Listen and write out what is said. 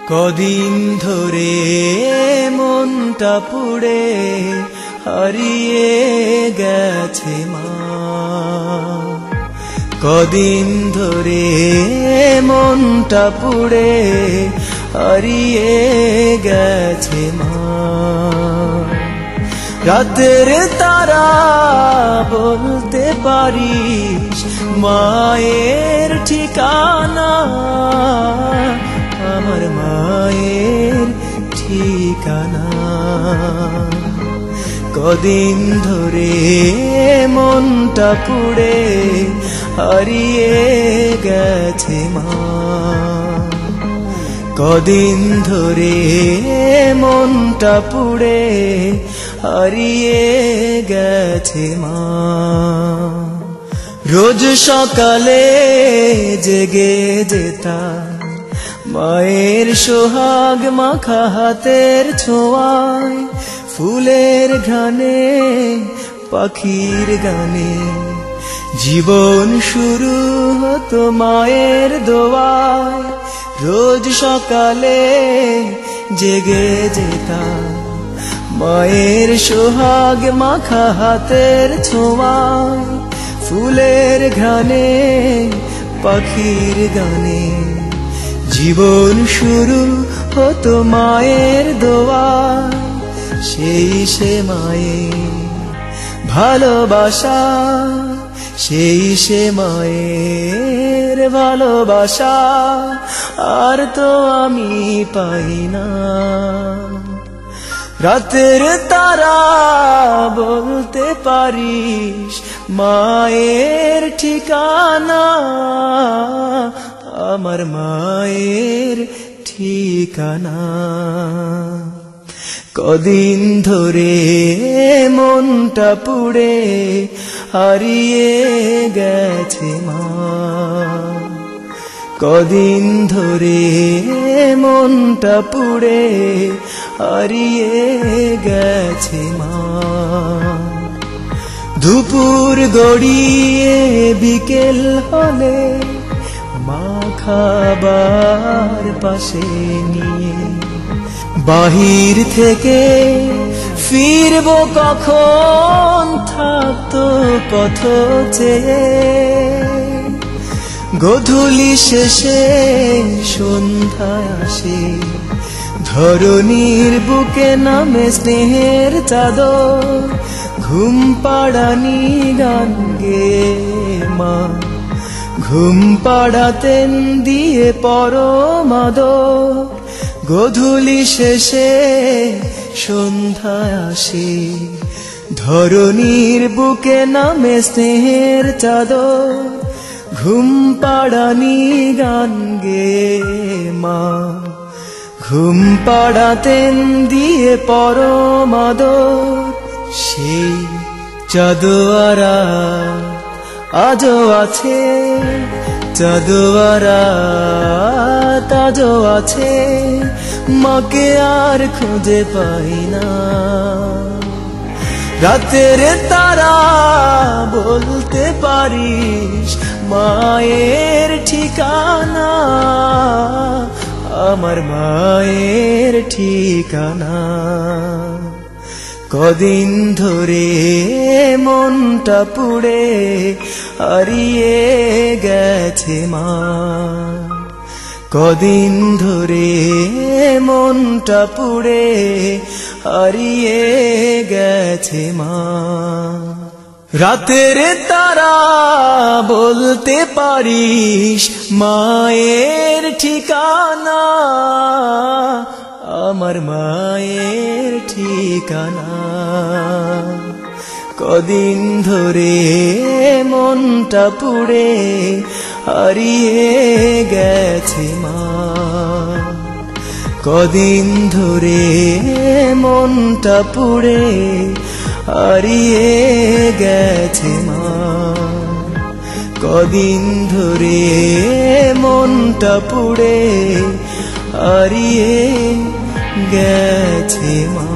কদিন ধরে মনটা পুড়ে হারিয়ে গেছে মা। কদিন ধরে মনটা পুড়ে হারিয়ে গেছে মা। রাতের তারা বলতে পারিস মায়ের ঠিকানা, আমার মায়ের ঠিকানা। কদিন ধরে মনটা পুড়ে হারিয়ে গেছে মা। কদিন ধরে মনটা পুড়ে হারিয়ে গেছে মা। রোজ সকালে জেগে যেতাম মায়ের সোহাগ মাখা হাতের ছোঁয়ায়, ফুলের ঘ্রাণে পাখির গানে জীবন শুরু হতো মায়ের দোয়ায়। রোজ সকালে জেগে যেতাম মায়ের সোহাগ মাখা হাতের ছোঁয়ায়, ফুলের ঘ্রাণে পাখির গানে জীবন শুরু হতো মায়ের দোয়ায়। সেই সে মায়ের ভালোবাসা, সেই সে মায়ের ভালোবাসা আর তো আমি পাই না। রাতের তারা বলতে পারিস মায়ের ঠিকানা, আমার মায়ের ঠিকানা। কদিন ধরে মনটা পুড়ে হারিয়ে গেছে মা। কদিন ধরে মনটা পুড়ে হারিয়ে গেছে মা। দুপুর গড়িয়ে বিকেল হলে মা খাবার পাশে নিয়ে বাহির থেকে ফিরবো কখন থাকতো পথ চেয়ে। গোধূলি শেষে সন্ধ্যায় আসে ধরণীর বুকে নামে স্নেহের চাদর। ঘুম পাড়ানি গান গেয়ে মা ঘুম পাড়াতেন দিয়ে পরম আদর। গোধূলি শেষে সন্ধ্যায় আসে ধরণীর বুকে নামে স্নেহের চাদর। ঘুম পাড়ানি গান গেয়ে মা ঘুম পাড়াতেন দিয়ে পরম আদর। সেই চাঁদোয়ারা আজও আছে, চাঁদোয়ারা তাজও আছে, মাকে আর খুঁজে পাই না। রাতের তারা বলতে পারিস মায়ের ঠিকানা, আমার মায়ের ঠিকানা। কদিন ধরে মনটা পুড়ে হারিয়ে গেছে মা। কদিন ধরে মনটা পুড়ে হারিয়ে গেছে মা। রাতের তারা বলতে পারিস মায়ের ঠিকানা, আমার মায়ের ঠিকানা। কদিন ধরে মনটা পুড়ে হারিয়ে গেছে মা। কদিন ধরে মনটা পুড়ে হারিয়ে গেছে মা। কদিন ধরে মনটা পুড়ে হারিয়ে গেছে মা।